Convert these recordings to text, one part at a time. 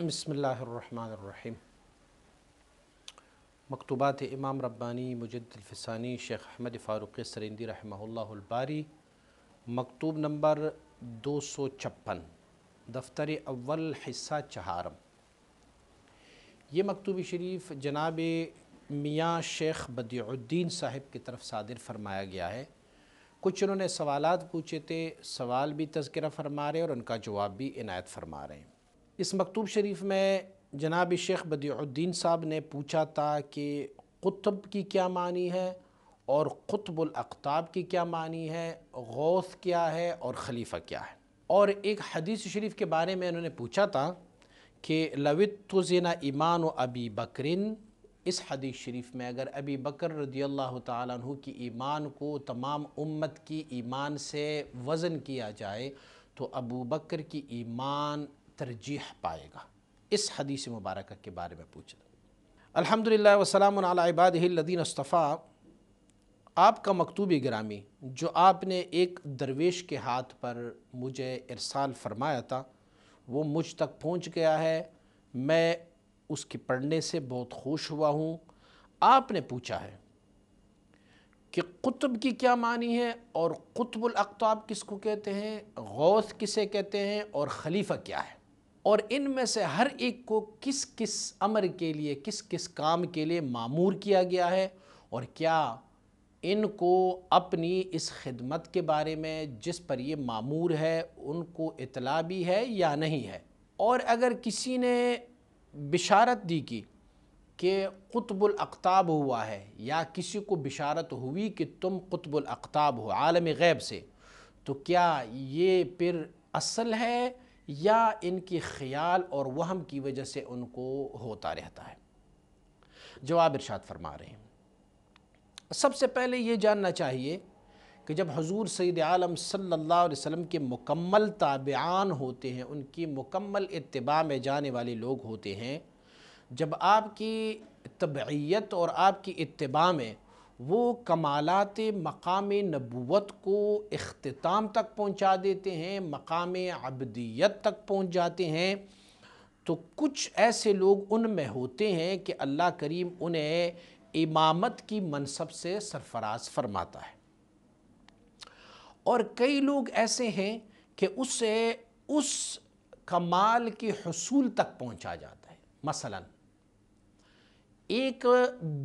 بسم اللہ الرحمن الرحیم۔ مکتوبات امام ربانی مجد الفسانی شیخ احمد فاروقی سریندی رحمہ اللہ الباری، مکتوب نمبر 256، دفتر اول، حصہ چہارم۔ یہ مکتوب شریف جناب میاں شیخ بدیع الدین صاحب کی طرف صادر فرمایا گیا ہے۔ کچھ انہوں نے سوالات پوچھے تھے، سوال بھی تذکرہ فرما رہے ہیں اور ان کا جواب بھی عنایت فرما رہے ہیں۔ اس مکتوب شریف میں جناب شیخ بدیع الدین صاحب نے پوچھا تھا کہ قطب کی کیا معنی ہے اور قطب الاقطاب کی کیا معنی ہے، غوث کیا ہے اور خلیفہ کیا ہے۔ اور ایک حدیث شریف کے بارے میں انہوں نے پوچھا تھا کہ لوِتُّزِنَ ایمان ابی بکرن، اس حدیث شریف میں اگر ابی بکر رضی اللہ تعالیٰ عنہ کی ایمان کو تمام امت کی ایمان سے وزن کیا جائے تو ابو بکر کی ایمان ترجیح پائے گا۔ اس حدیث مبارکہ کے بارے میں پوچھا۔ الحمدللہ وسلام علی عبادہ الذین اصطفیٰ، آپ کا مکتوب گرامی جو آپ نے ایک درویش کے ہاتھ پر مجھے ارسال فرمایا تھا وہ مجھ تک پہنچ گیا ہے۔ میں اس کی پڑھنے سے بہت خوش ہوا ہوں۔ آپ نے پوچھا ہے کہ قطب کی کیا معنی ہے اور قطب الاقطاب کس کو کہتے ہیں، غوث کسے کہتے ہیں اور خلیفہ کیا ہے، اور ان میں سے ہر ایک کو کس کس امر کے لیے، کس کس کام کے لیے مامور کیا گیا ہے، اور کیا ان کو اپنی اس خدمت کے بارے میں جس پر یہ مامور ہے ان کو اطلاع بھی ہے یا نہیں ہے۔ اور اگر کسی نے بشارت دی کی کہ قطب الاقطاب ہوا ہے یا کسی کو بشارت ہوئی کہ تم قطب الاقطاب ہو عالم غیب سے، تو کیا یہ پھر اصل ہے یا ان کی خیال اور وہم کی وجہ سے ان کو ہوتا رہتا ہے؟ جواب ارشاد فرما رہے ہیں۔ سب سے پہلے یہ جاننا چاہیے کہ جب حضور سید عالم صلی اللہ علیہ وسلم کے مکمل تابعان ہوتے ہیں، ان کی مکمل اتباع میں جانے والے لوگ ہوتے ہیں، جب آپ کی تبعیت اور آپ کی اتباع میں وہ کمالات مقام نبوت کو اختتام تک پہنچا دیتے ہیں، مقام عبدیت تک پہنچ جاتے ہیں، تو کچھ ایسے لوگ ان میں ہوتے ہیں کہ اللہ کریم انہیں امامت کی منصب سے سرفراز فرماتا ہے، اور کئی لوگ ایسے ہیں کہ اسے اس کمال کے حصول تک پہنچا جاتا ہے۔ مثلا ایک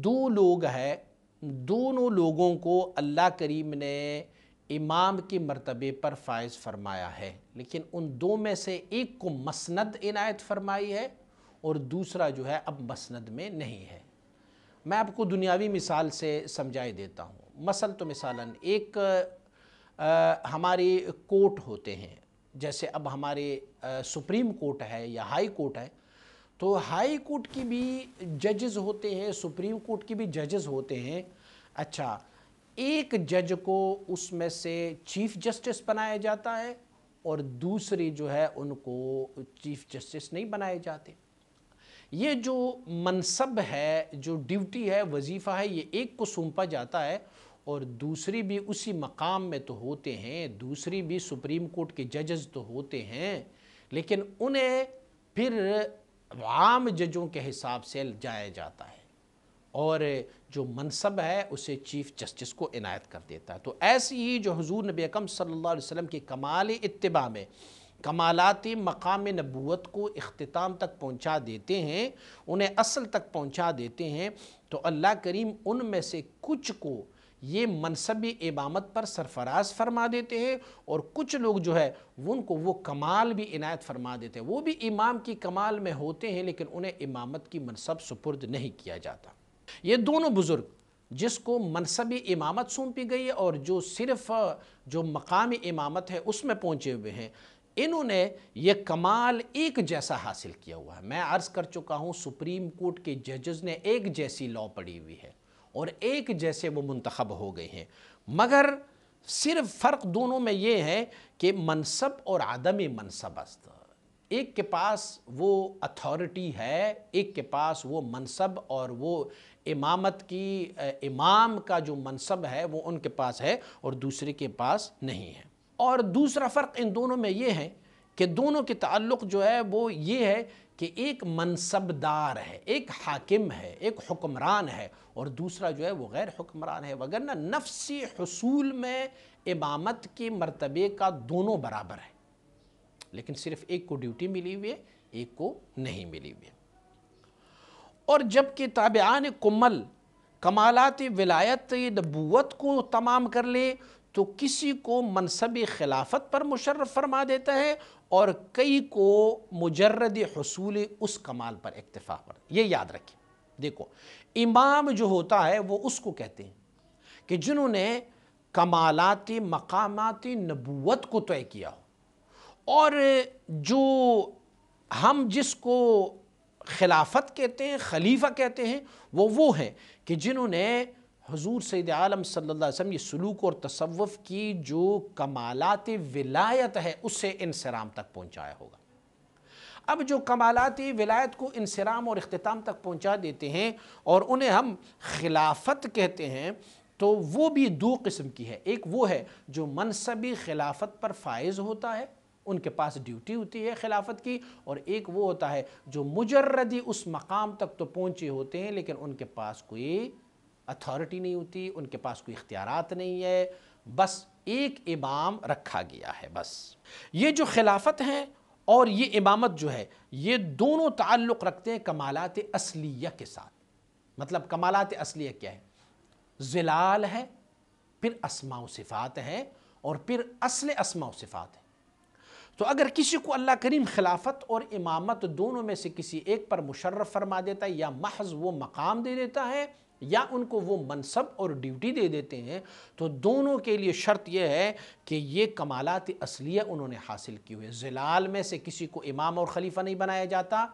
دو لوگ ہیں، دونوں لوگوں کو اللہ کریم نے امام کے مرتبے پر فائز فرمایا ہے، لیکن ان دو میں سے ایک کو مسند عنایت فرمائی ہے اور دوسرا جو ہے اب مسند میں نہیں ہے۔ میں آپ کو دنیاوی مثال سے سمجھائے دیتا ہوں۔ مثلاً ایک ہمارے کورٹ ہوتے ہیں، جیسے اب ہمارے سپریم کورٹ ہے یا ہائی کورٹ ہے، تو ہائی کورٹ کی بھی ججز ہوتے ہیں، سپریم کورٹ کی بھی ججز ہوتے ہیں۔ اچھا، ایک جج کو اس میں سے چیف جسٹس بنایا جاتا ہے اور دوسری جو ہے ان کو چیف جسٹس نہیں بنائے جاتے۔ یہ جو منصب ہے، جو ڈیوٹی ہے، وظیفہ ہے، یہ ایک کو سونپا جاتا ہے اور دوسری بھی اسی مقام میں تو ہوتے ہیں، دوسری بھی سپریم کورٹ کے ججز تو ہوتے ہیں، لیکن انہیں پھر عام ججوں کے حساب سے جایا جاتا ہے اور جو منصب ہے اسے چیف جسٹس کو عنایت کر دیتا ہے۔ تو ایسی ہی جو حضور نبی اکرم صلی اللہ علیہ وسلم کے کمال اتباع میں کمالات مقام نبوت کو اختتام تک پہنچا دیتے ہیں، انہیں اصل تک پہنچا دیتے ہیں، تو اللہ کریم ان میں سے کچھ کو یہ منصب امامت پر سرفراز فرما دیتے ہیں، اور کچھ لوگ جو ہے ان کو وہ کمال بھی عنایت فرما دیتے ہیں۔ وہ بھی امام کی کمال میں ہوتے ہیں لیکن انہیں امامت کی منصب سپرد نہیں کیا جاتا۔ یہ دونوں بزرگ، جس کو منصب امامت سونپی گئی ہے اور جو صرف جو مقام امامت ہے اس میں پہنچے ہوئے ہیں، انہوں نے یہ کمال ایک جیسا حاصل کیا ہوا ہے۔ میں عرض کر چکا ہوں، سپریم کورٹ کے ججز نے ایک جیسی لاء پڑھی ہوئی ہے اور ایک جیسے وہ منتخب ہو گئے ہیں، مگر صرف فرق دونوں میں یہ ہے کہ منصب اور عدم منصب است۔ ایک کے پاس وہ اتھارٹی ہے، ایک کے پاس وہ منصب اور وہ امامت کی امام کا جو منصب ہے وہ ان کے پاس ہے اور دوسرے کے پاس نہیں ہے۔ اور دوسرا فرق ان دونوں میں یہ ہے کہ دونوں کے تعلق جو ہے وہ یہ ہے کہ ایک منصبدار ہے، ایک حاکم ہے، ایک حکمران ہے، اور دوسرا جو ہے وہ غیر حکمران ہے، وگرنہ نفسی حصول میں امامت کے مرتبے کا دونوں برابر ہے، لیکن صرف ایک کو ڈیوٹی ملی ہوئی ہے، ایک کو نہیں ملی ہوئی ہے۔ اور جبکہ تابعان کمل کمالات ولایت نبوت کو تمام کر لے تو کسی کو منصب خلافت پر مشرف فرما دیتا ہے، اور کئی کو مجرد حصول اس کمال پر اکتفا پر۔ یہ یاد رکھیں، دیکھو امام جو ہوتا ہے وہ اس کو کہتے ہیں کہ جنہوں نے کمالات مقامات نبوت کو طے کیا ہو، اور جو ہم جس کو خلافت کہتے ہیں، خلیفہ کہتے ہیں، وہ ہیں کہ جنہوں نے حضور سید عالم صلی اللہ علیہ وسلم یہ سلوک اور تصوف کی جو کمالات ولایت ہے اسے انصرام تک پہنچایا ہوگا۔ اب جو کمالات ولایت کو انصرام اور اختتام تک پہنچا دیتے ہیں اور انہیں ہم خلافت کہتے ہیں، تو وہ بھی دو قسم کی ہے۔ ایک وہ ہے جو منصبی خلافت پر فائز ہوتا ہے، ان کے پاس ڈیوٹی ہوتی ہے خلافت کی، اور ایک وہ ہوتا ہے جو مجردی اس مقام تک تو پہنچے ہوتے ہیں لیکن ان کے پاس کوئی اتھارٹی نہیں ہوتی، ان کے پاس کوئی اختیارات نہیں ہے، بس ایک امام رکھا گیا ہے بس۔ یہ جو خلافت ہیں اور یہ امامت جو ہے یہ دونوں تعلق رکھتے ہیں کمالات اصلیہ کے ساتھ۔ مطلب کمالات اصلیہ کیا ہے؟ ظلال ہے، پھر اسماء و صفات ہے، اور پھر اصل اسماء و صفات ہے۔ تو اگر کسی کو اللہ کریم خلافت اور امامت دونوں میں سے کسی ایک پر مشرف فرما دیتا ہے، یا محض وہ مقام دے دیتا ہے یا ان کو وہ منصب اور ڈیوٹی دے دیتے ہیں، تو دونوں کے لیے شرط یہ ہے کہ یہ کمالات اصلیہ انہوں نے حاصل کی ہوئے۔ ظلال میں سے کسی کو امام اور خلیفہ نہیں بنایا جاتا،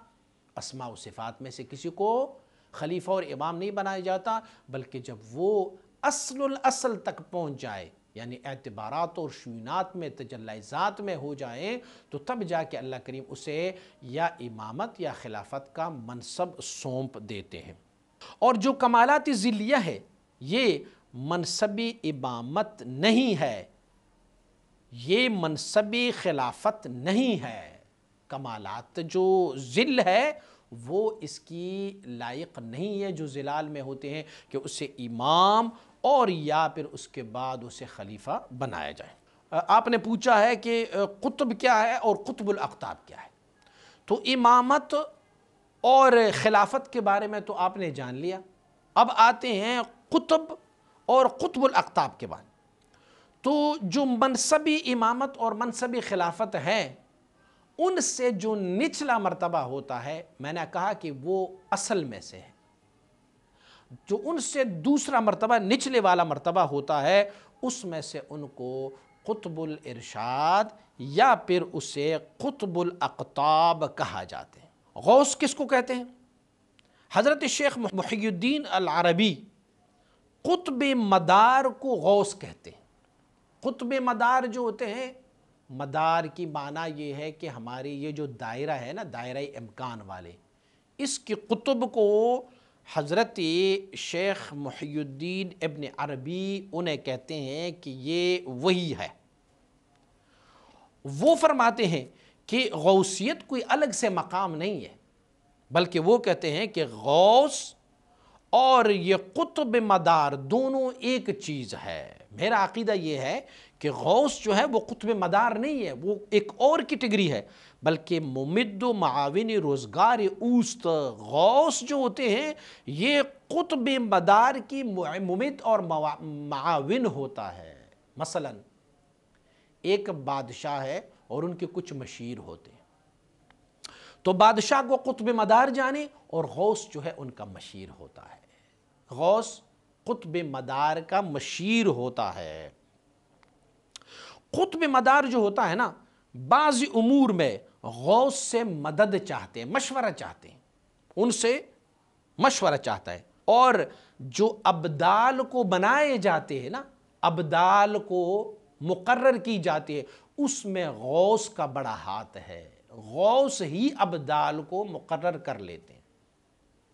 اسماء و صفات میں سے کسی کو خلیفہ اور امام نہیں بنایا جاتا، بلکہ جب وہ اصل الاصل تک پہنچ جائے، یعنی اعتبارات اور شعونات میں تجلی ذات میں ہو جائیں، تو تب جا کے اللہ کریم اسے یا امامت یا خلافت کا منصب سونپ دیتے ہیں۔ اور جو کمالات ذلیہ ہے یہ منصبی امامت نہیں ہے، یہ منصبی خلافت نہیں ہے۔ کمالات جو ذل ہے وہ اس کی لائق نہیں ہے جو ذلال میں ہوتے ہیں کہ اسے امام اور یا پھر اس کے بعد اسے خلیفہ بنایا جائے۔ آپ نے پوچھا ہے کہ قطب کیا ہے اور قطب الاقطاب کیا ہے، تو امامت اور خلافت کے بارے میں تو آپ نے جان لیا۔ اب آتے ہیں قطب اور قطب الاقطاب کے بعد۔ تو جو منصبی امامت اور منصبی خلافت ہیں ان سے جو نچلا مرتبہ ہوتا ہے، میں نے کہا کہ وہ اصل میں سے ہے، جو ان سے دوسرا مرتبہ نچلے والا مرتبہ ہوتا ہے اس میں سے ان کو قطب الارشاد یا پھر اسے قطب الاقطاب کہا جاتے ہیں۔ غوث کس کو کہتے ہیں؟ حضرت شیخ محی الدین العربی قطب مدار کو غوث کہتے ہیں۔ قطب مدار جو ہوتے ہیں، مدار کی معنی یہ ہے کہ ہماری یہ جو دائرہ ہے نا، دائرہ امکان والے، اس کی قطب کو حضرت شیخ محی الدین ابن عربی انہیں کہتے ہیں کہ یہ وہی ہے۔ وہ فرماتے ہیں کہ غوثیت کوئی الگ سے مقام نہیں ہے، بلکہ وہ کہتے ہیں کہ غوث اور یہ قطب مدار دونوں ایک چیز ہے۔ میرا عقیدہ یہ ہے کہ غوث جو ہے وہ قطب مدار نہیں ہے، وہ ایک اور کیٹیگری ہے، بلکہ ممد و معاون روزگار اوست۔ غوث جو ہوتے ہیں یہ قطب مدار کی ممد اور معاون ہوتا ہے۔ مثلا ایک بادشاہ ہے اور ان کے کچھ مشیر ہوتے ہیں، تو بادشاہ کو قطب مدار جانے اور غوث جو ہے ان کا مشیر ہوتا ہے۔ غوث قطب مدار کا مشیر ہوتا ہے۔ قطب مدار جو ہوتا ہے نا، بعض امور میں غوث سے مدد چاہتے ہیں، مشورہ چاہتے ہیں، ان سے مشورہ چاہتا ہے۔ اور جو ابدال کو بنائے جاتے ہیں نا، ابدال کو مقرر کی جاتی ہے، اس میں غوث کا بڑا ہاتھ ہے۔ غوث ہی ابدال کو مقرر کر لیتے ہیں،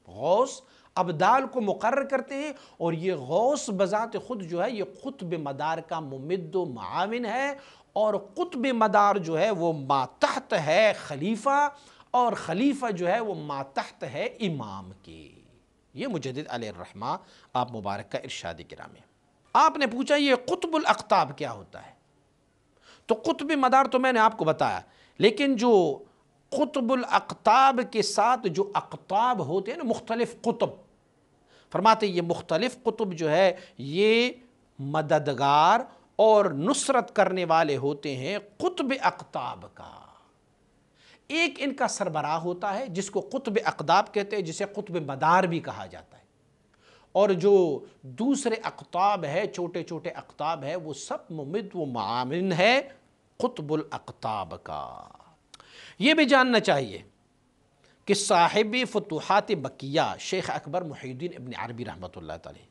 غوث ابدال کو مقرر کرتے ہیں، اور یہ غوث بذات خود جو ہے یہ قطب مدار کا ممد و معاون ہے، اور قطب مدار جو ہے وہ ماتحت ہے خلیفہ اور خلیفہ جو ہے وہ ماتحت ہے امام کے۔ یہ مجدد علیہ الرحمہ آپ مبارک کا ارشاد گرامی ہے۔ آپ نے پوچھا یہ قطب الاقطاب کیا ہوتا ہے؟ تو قطب مدار تو میں نے آپ کو بتایا، لیکن جو قطب الاقطاب کے ساتھ جو اقطاب ہوتے ہیں نا، مختلف قطب، فرماتے یہ مختلف قطب جو ہے یہ مددگار اور نصرت کرنے والے ہوتے ہیں قطب اقطاب کا۔ ایک ان کا سربراہ ہوتا ہے جس کو قطب اقطاب کہتے ہیں، جسے قطب مدار بھی کہا جاتا ہے، اور جو دوسرے اقطاب ہے، چھوٹے چھوٹے اقطاب ہے، وہ سب ممد و معاون ہے قطب الاقطاب کا۔ یہ بھی جاننا چاہیے کہ صاحب فتوحات مکیہ شیخ اکبر محی الدین ابن عربی رحمۃ اللہ تعالی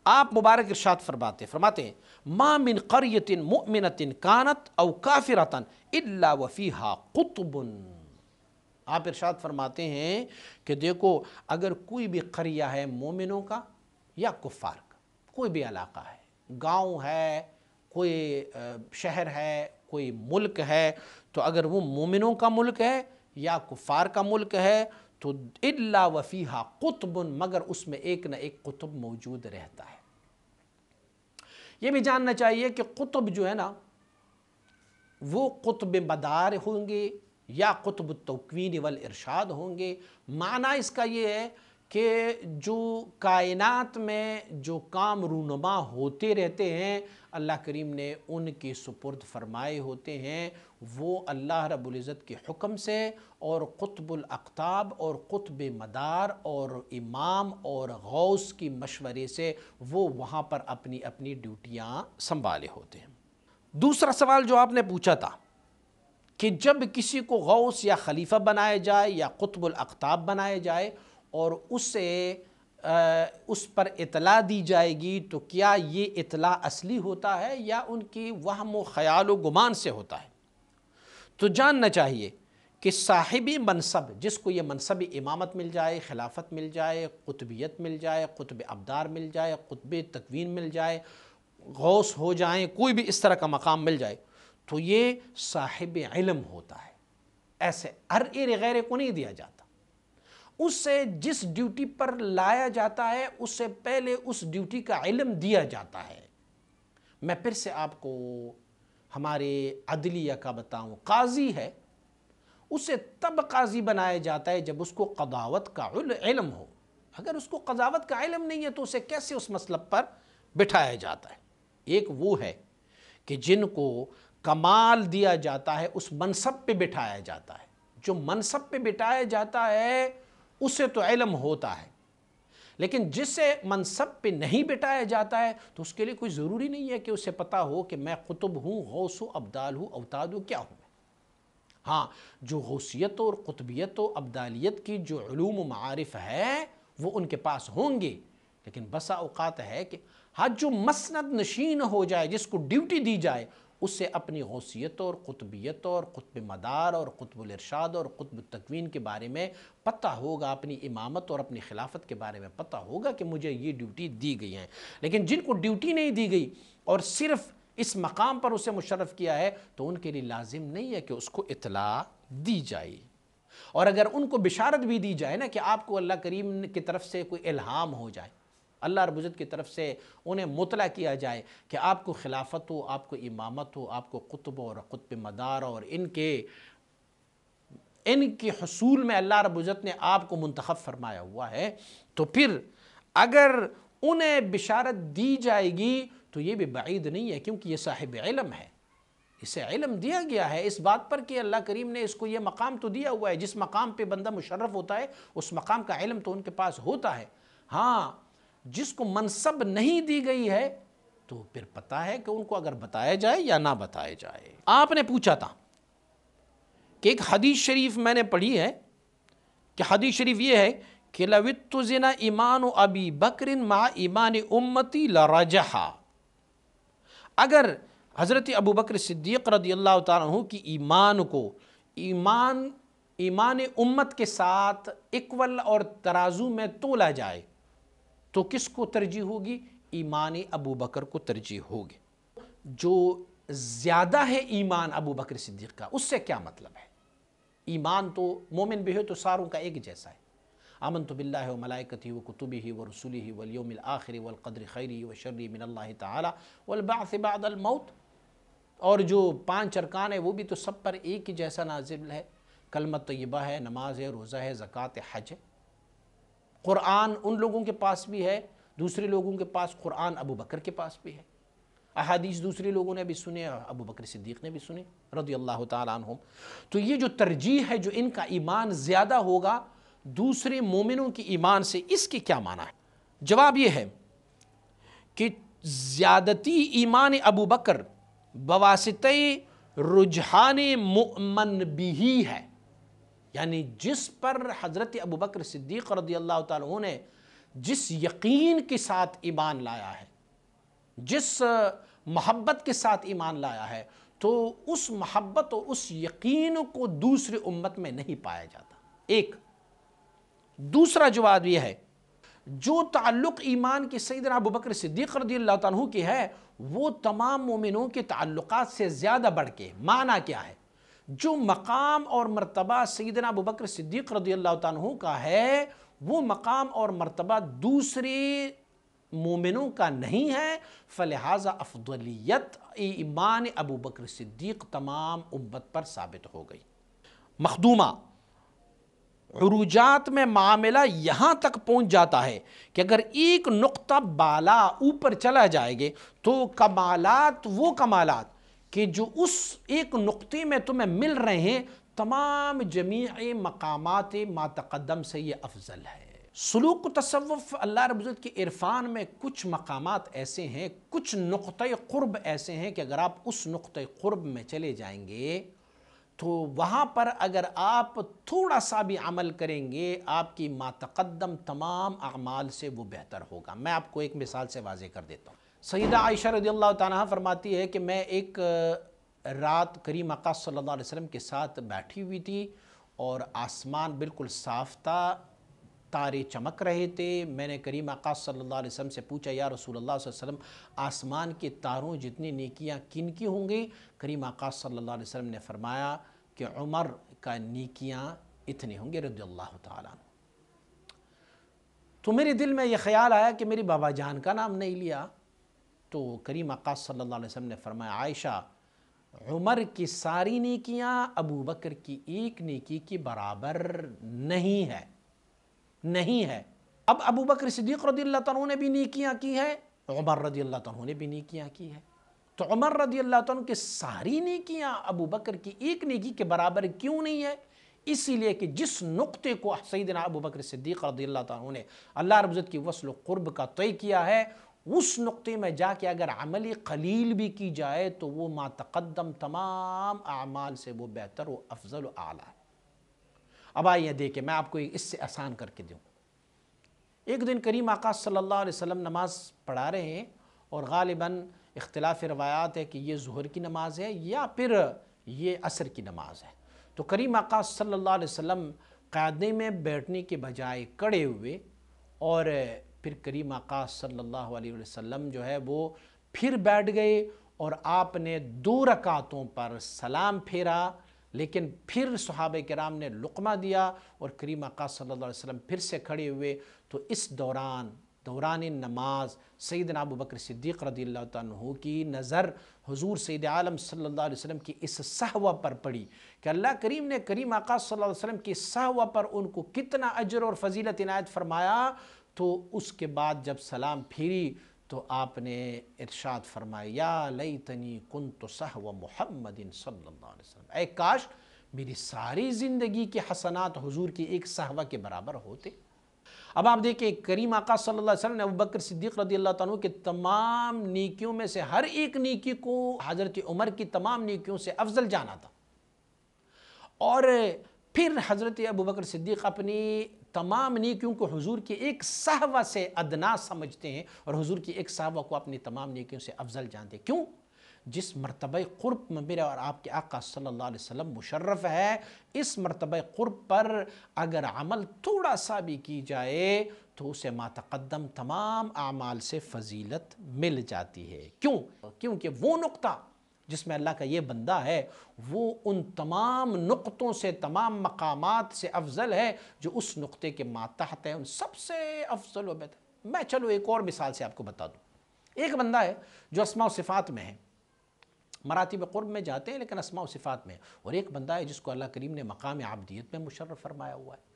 آپ مبارک ارشاد فرماتے ہیں ما من قریۃ مؤمنۃ کانت او کافرۃ الا وفیہا قطب۔ آپ ارشاد فرماتے ہیں کہ دیکھو اگر کوئی بھی قریہ ہے مومنوں کا یا کفار کا، کوئی بھی علاقہ ہے، گاؤں ہے، کوئی شہر ہے، کوئی ملک ہے، تو اگر وہ مومنوں کا ملک ہے یا کفار کا ملک ہے تو الا وفیہا قطب، مگر اس میں ایک نہ ایک قطب موجود رہتا ہے۔ یہ بھی جاننا چاہیے کہ قطب جو ہے نا وہ قطب مدار ہوں گے یا قطب التکوین والارشاد ہوں گے۔ معنی اس کا یہ ہے کہ جو کائنات میں جو کام رونما ہوتے رہتے ہیں اللہ کریم نے ان کے سپرد فرمائے ہوتے ہیں، وہ اللہ رب العزت کے حکم سے اور قطب الاقطاب اور قطب مدار اور امام اور غوث کی مشورے سے وہ وہاں پر اپنی اپنی ڈیوٹیاں سنبھالے ہوتے ہیں۔ دوسرا سوال جو آپ نے پوچھا تھا کہ جب کسی کو غوث یا خلیفہ بنایا جائے یا قطب الاقطاب بنایا جائے اور اس پر اطلاع دی جائے گی تو کیا یہ اطلاع اصلی ہوتا ہے یا ان کی وہم و خیال و گمان سے ہوتا ہے؟ تو جاننا چاہیے کہ صاحب منصب، جس کو یہ منصب امامت مل جائے، خلافت مل جائے، قطبیت مل جائے، قطب ابدار مل جائے، قطب تکوین مل جائے، غوث ہو جائیں، کوئی بھی اس طرح کا مقام مل جائے تو یہ صاحب علم ہوتا ہے۔ ایسے ہر غیر کو نہیں دیا جاتا، اس سے جس ڈیوٹی پر لایا جاتا ہے اس سے پہلے اس ڈیوٹی کا علم دیا جاتا ہے۔ میں پھر سے آپ کو ہمارے عدلیہ کا بتاؤں، قاضی ہے، اسے تب قاضی بنایا جاتا ہے جب اس کو قضاوت کا علم ہو۔ اگر اس کو قضاوت کا علم نہیں ہے تو اسے کیسے اس مسلب پر بٹھایا جاتا ہے؟ ایک وہ ہے کہ جن کو کمال دیا جاتا ہے اس منصب پہ بٹھایا جاتا ہے، جو منصب پہ بٹھایا جاتا ہے اسے تو علم ہوتا ہے، لیکن جسے منصب پہ نہیں بٹھایا جاتا ہے تو اس کے لیے کوئی ضروری نہیں ہے کہ اسے پتہ ہو کہ میں قطب ہوں، غوث ہوں، ابدال ہوں، اوتاد ہوں، کیا ہوں میں۔ ہاں، جو غوثیت اور قطبیت و ابدالیت کی جو علوم و معارف ہے وہ ان کے پاس ہوں گے، لیکن بسا اوقات ہے کہ ہاں جو مسند نشین ہو جائے، جس کو ڈیوٹی دی جائے، اس سے اپنی غوثیت اور قطبیت اور قطب مدار اور قطب الارشاد اور قطب التکوین کے بارے میں پتہ ہوگا، اپنی امامت اور اپنی خلافت کے بارے میں پتہ ہوگا کہ مجھے یہ ڈیوٹی دی گئی ہیں۔ لیکن جن کو ڈیوٹی نہیں دی گئی اور صرف اس مقام پر اسے مشرف کیا ہے تو ان کے لیے لازم نہیں ہے کہ اس کو اطلاع دی جائے۔ اور اگر ان کو بشارت بھی دی جائے نا کہ آپ کو اللہ کریم کی طرف سے کوئی الہام ہو جائے، اللہ رب العزت کی طرف سے انہیں مطلع کیا جائے کہ آپ کو خلافت ہو، آپ کو امامت ہو، آپ کو قطب اور قطب مدار اور ان کے حصول میں اللہ رب العزت نے آپ کو منتخب فرمایا ہوا ہے، تو پھر اگر انہیں بشارت دی جائے گی تو یہ بھی بعید نہیں ہے، کیونکہ یہ صاحب علم ہے، اسے علم دیا گیا ہے اس بات پر کہ اللہ کریم نے اس کو یہ مقام تو دیا ہوا ہے۔ جس مقام پہ بندہ مشرف ہوتا ہے اس مقام کا علم تو ان کے پاس ہوتا ہے۔ ہاں، جس کو منصب نہیں دی گئی ہے تو پھر پتہ ہے کہ ان کو اگر بتایا جائے یا نہ بتایا جائے۔ آپ نے پوچھا تھا کہ ایک حدیث شریف میں نے پڑھی ہے کہ حدیث شریف یہ ہے کہ لَوِ اتُّزِنَ ایمانُ ابی بکر مع ایمان امتی لرجحا، اگر حضرت ابو بکر صدیق رضی اللہ تعالیٰ عنہ کی ایمان کو ایمان امت کے ساتھ اکول اور ترازو میں تولا جائے تو کس کو ترجیح ہوگی؟ ایمان ابو بکر کو ترجیح ہوگی۔ جو زیادہ ہے ایمان ابو بکر صدیق کا، اس سے کیا مطلب ہے؟ ایمان تو مومن بھی ہو تو ساروں کا ایک جیسا ہے، آمنت باللہ و ملائکتہ و کتبہ و رسلہ والیوم الآخر والقدر خیرہ و شرہ من اللہ تعالی والبعث بعد الموت، اور جو 5 ارکان ہیں وہ بھی تو سب پر ایک ہی جیسا نازل ہے، کلمت طیبہ ہے، نماز ہے، روزہ ہے، زکوٰۃ ہے، حج ہے۔ قرآن ان لوگوں کے پاس بھی ہے، دوسرے لوگوں کے پاس قرآن ابو بکر کے پاس بھی ہے، احادیث دوسرے لوگوں نے بھی سنے، ابو بکر صدیق نے بھی سنے رضی اللہ تعالیٰ عنہم۔ تو یہ جو ترجیح ہے جو ان کا ایمان زیادہ ہوگا دوسرے مومنوں کی ایمان سے، اس کی کیا معنی ہے؟ جواب یہ ہے کہ زیادتی ایمان ابو بکر بواسطہ رجحان مؤمن بھی ہے، یعنی جس پر حضرت ابو بکر صدیق رضی اللہ تعالیٰ عنہ نے جس یقین کے ساتھ ایمان لایا ہے، جس محبت کے ساتھ ایمان لایا ہے، تو اس محبت اور اس یقین کو دوسری امت میں نہیں پایا جاتا۔ ایک دوسرا جواب یہ ہے جو تعلق ایمان کی سیدنا ابو بکر صدیق رضی اللہ عنہ کی ہے وہ تمام مومنوں کے تعلقات سے زیادہ بڑھ کے، معنی کیا ہے؟ جو مقام اور مرتبہ سیدنا ابو بکر صدیق رضی اللہ عنہ کا ہے وہ مقام اور مرتبہ دوسرے مومنوں کا نہیں ہے، فلہذا افضلیت ایمان ابو بکر صدیق تمام امت پر ثابت ہو گئی۔ مخدومہ عروجات میں معاملہ یہاں تک پہنچ جاتا ہے کہ اگر ایک نقطہ بالا اوپر چلا جائے گے تو کمالات، وہ کمالات کہ جو اس ایک نقطے میں تمہیں مل رہے ہیں، تمام جمیع مقامات ما تقدم سے یہ افضل ہے۔ سلوک و تصوف اللہ رب العزت کے عرفان میں کچھ مقامات ایسے ہیں، کچھ نقطۂ قرب ایسے ہیں کہ اگر آپ اس نقطۂ قرب میں چلے جائیں گے تو وہاں پر اگر آپ تھوڑا سا بھی عمل کریں گے آپ کی ما تقدم تمام اعمال سے وہ بہتر ہوگا۔ میں آپ کو ایک مثال سے واضح کر دیتا ہوں۔ سیدہ عائشہ رضی اللہ تعالیٰ فرماتی ہے کہ میں ایک رات کریم آقا صلی اللہ علیہ وسلم کے ساتھ بیٹھی ہوئی تھی اور آسمان بالکل صاف تھا، تارے چمک رہے تھے۔ میں نے کریم آقا صلی اللہ علیہ وسلم سے پوچھا یا رسول اللہ صلی اللہ علیہ وسلم آسمان کے تاروں جتنی نیکیاں کن کی ہوں گی؟ کریم آقا صلی اللہ علیہ وسلم نے فرمایا کہ عمر کا نیکیاں اتنی ہوں گے رضی اللہ تعالیٰ عنہ۔ تو میرے دل میں یہ خیال آیا کہ میری بابا جان کا نام نہیں لیا، تو کریم آقا صلی اللہ علیہ وسلم نے فرمایا عائشہ عمر کی ساری نیکیاں ابو بکر کی ایک نیکی کی برابر نہیں ہے، نہیں ہے۔ اب ابو بکر صدیق رضی اللہ عنہ نے بھی نیکیاں کی ہیں، عمر رضی اللہ عنہ نے بھی نیکیاں کی ہیں، تو عمر رضی اللہ عنہ کی ساری نیکیاں ابو بکر کی ایک نیکی کے برابر کیوں نہیں ہے؟ اسی لیے کہ جس نقطے کو سیدنا ابو بکر صدیق رضی اللہ عنہ نے اللہ رب العزت کی وصل و قرب کا طے کیا ہے، اس نقطے میں جا کے اگر عملی قلیل بھی کی جائے تو وہ ما تقدم تمام اعمال سے وہ بہتر و افضل و اعلیٰ ہے۔ اب آئیے دیکھیں میں آپ کو اس سے آسان کر کے دوں۔ ایک دن کریم آقا صلی اللہ علیہ وسلم نماز پڑھا رہے ہیں اور غالباً اختلاف روایات ہے کہ یہ ظہر کی نماز ہے یا پھر یہ عصر کی نماز ہے، تو کریم آقا صلی اللہ علیہ وسلم قیادے میں بیٹھنے کے بجائے کھڑے ہوئے اور پھر کریم آقا صلی اللہ علیہ وسلم جو ہے وہ پھر بیٹھ گئے اور آپ نے 2 رکعتوں پر سلام پھیرا، لیکن پھر صحابہ کرام نے لقمہ دیا اور کریم آقا صلی اللہ علیہ وسلم پھر سے کھڑے ہوئے۔ تو اس دوران نماز سیدنا ابو بکر صدیق رضی اللہ عنہ کی نظر حضور سید عالم صلی اللہ علیہ وسلم کی اس سہو پر پڑی کہ اللہ کریم نے کریم آقا صلی اللہ علیہ وسلم کی سہو پر ان کو کتنا اجر اور فضیلت عنایت فرمایا۔ تو اس کے بعد جب سلام پھیری تو آپ نے ارشاد فرمایا یا لیتنی کنت سہو محمد صلی اللہ علیہ وسلم، اے کاش میری ساری زندگی کے حسنات حضور کی ایک سہو کے برابر ہوتے۔ اب آپ دیکھیں کریم آقا صلی اللہ علیہ وسلم نے ابو بکر صدیق رضی اللہ عنہ کے تمام نیکیوں میں سے ہر ایک نیکی کو حضرت عمر کی تمام نیکیوں سے افضل جانا تھا، اور پھر حضرت ابو بکر صدیق اپنی تمام نیکیوں کو حضور کی ایک سہو سے ادنا سمجھتے ہیں اور حضور کی ایک سہو کو اپنی تمام نیکیوں سے افضل جانتے ہیں۔ کیوں؟ جس مرتبہ قرب میں میرے اور آپ کے آقا صلی اللہ علیہ وسلم مشرف ہے، اس مرتبہ قرب پر اگر عمل تھوڑا سا بھی کی جائے تو اسے ما تقدم تمام اعمال سے فضیلت مل جاتی ہے۔ کیوں؟ کیونکہ وہ نقطہ جس میں اللہ کا یہ بندہ ہے وہ ان تمام نقطوں سے، تمام مقامات سے افضل ہے جو اس نقطے کے ماتحت ہے، ان سب سے افضل و بہتر۔ میں چلو ایک اور مثال سے آپ کو بتا دوں۔ ایک بندہ ہے جو اسماء و صفات میں ہے، مراتب قرب میں جاتے ہیں لیکن اسماء و صفات میں، اور ایک بندہ ہے جس کو اللہ کریم نے مقام عبدیت میں مشرف فرمایا ہوا ہے۔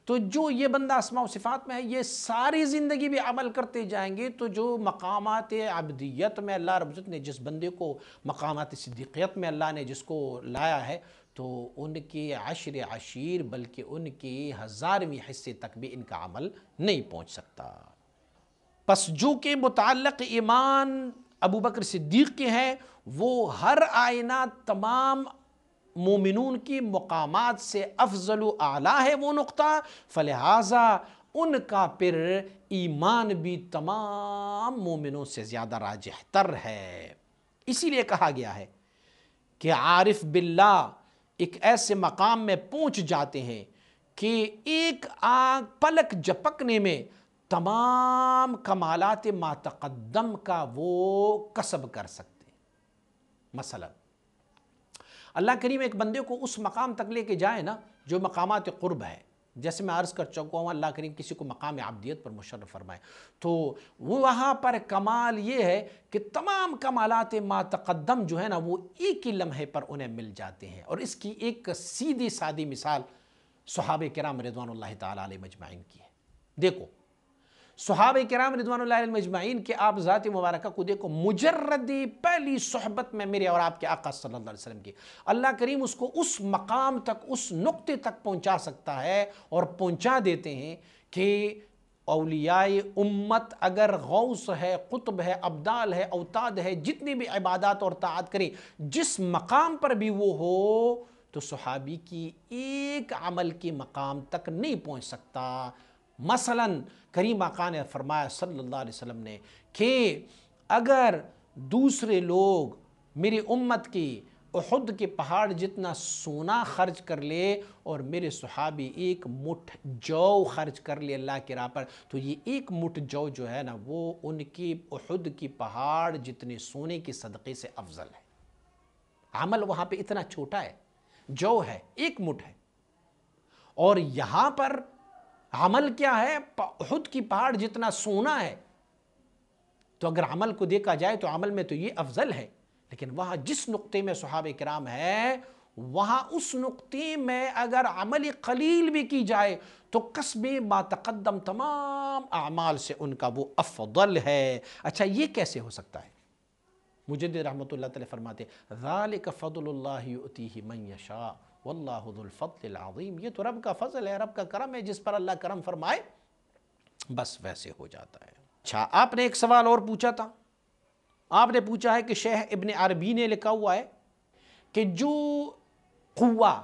تو جو یہ بندہ اسماء و صفات میں ہے، یہ ساری زندگی بھی عمل کرتے جائیں گے تو جو مقامات عبدیت میں اللہ رب العزت نے جس بندے کو، مقامات صدیقیت میں اللہ نے جس کو لایا ہے، تو ان کی عشر عشیر بلکہ ان کی 1000ویں حصے تک بھی ان کا عمل نہیں پہنچ سکتا۔ پس جو کہ متعلق ایمان ابو بکر صدیق کے ہیں، وہ ہر آئینہ تمام مومنون کی مقامات سے افضل و اعلیٰ ہے وہ نقطہ، فلہذا ان کا پھر ایمان بھی تمام مومنوں سے زیادہ راجح تر ہے۔ اسی لیے کہا گیا ہے کہ عارف باللہ ایک ایسے مقام میں پہنچ جاتے ہیں کہ ایک آنکھ پلک جھپکنے میں تمام کمالات ما تقدم کا وہ کسب کر سکتے ہیں۔ مثلا اللہ کریم ایک بندے کو اس مقام تک لے کے جائے نا جو مقامات قرب ہے، جیسے میں عرض کر چکا ہوں، اللہ کریم کسی کو مقام عبدیت پر مشرف فرمائے تو وہاں پر کمال یہ ہے کہ تمام کمالات ما تقدم جو ہے نا وہ ایک ہی لمحے پر انہیں مل جاتے ہیں۔ اور اس کی ایک سیدھی سادی مثال صحابہ کرام رضوان اللہ تعالیٰ علیہ مجمعین کی ہے۔ دیکھو صحابہ کرام رضوان اللہ علیہ مجمعین کے آپ ذات مبارکہ کو دیکھو، مجردی پہلی صحبت میں میرے اور آپ کے آقا صلی اللہ علیہ وسلم کی، اللہ کریم اس کو اس مقام تک، اس نقطے تک پہنچا سکتا ہے اور پہنچا دیتے ہیں کہ اولیاء امت اگر غوث ہے، قطب ہے، ابدال ہے، اوتاد ہے، جتنی بھی عبادات اور طاعت کریں، جس مقام پر بھی وہ ہو تو صحابی کی ایک عمل کے مقام تک نہیں پہنچ سکتا۔ مثلا کریم آقا نے فرمایا صلی اللہ علیہ وسلم نے کہ اگر دوسرے لوگ میری امت کی احد کے پہاڑ جتنا سونا خرچ کر لے اور میرے صحابی ایک مٹھ جو خرچ کر لے اللہ کی راہ پر، تو یہ ایک مٹھ جو ہے نا وہ ان کی احد کی پہاڑ جتنے سونے کے صدقے سے افضل ہے۔ عمل وہاں پہ اتنا چھوٹا ہے، جو ہے ایک مٹھ ہے، اور یہاں پر عمل کیا ہے؟ احد کی پہاڑ جتنا سونا ہے۔ تو اگر عمل کو دیکھا جائے تو عمل میں تو یہ افضل ہے، لیکن وہاں جس نقطے میں صحابہ کرام ہے، وہاں اس نقطے میں اگر عمل قلیل بھی کی جائے تو قصب ما تقدم تمام اعمال سے ان کا وہ افضل ہے۔ اچھا یہ کیسے ہو سکتا ہے؟ مجدد رحمۃ اللہ تعالی فرماتے ذالک فضل اللہ یؤتیہ من یشاء واللہ ذو الفضل العظیم، یہ تو رب کا فضل ہے، رب کا کرم ہے، جس پر اللہ کرم فرمائے بس ویسے ہو جاتا ہے۔ اچھا آپ نے ایک سوال اور پوچھا تھا، آپ نے پوچھا ہے کہ شیخ ابن عربی نے لکھا ہوا ہے کہ جو قوہ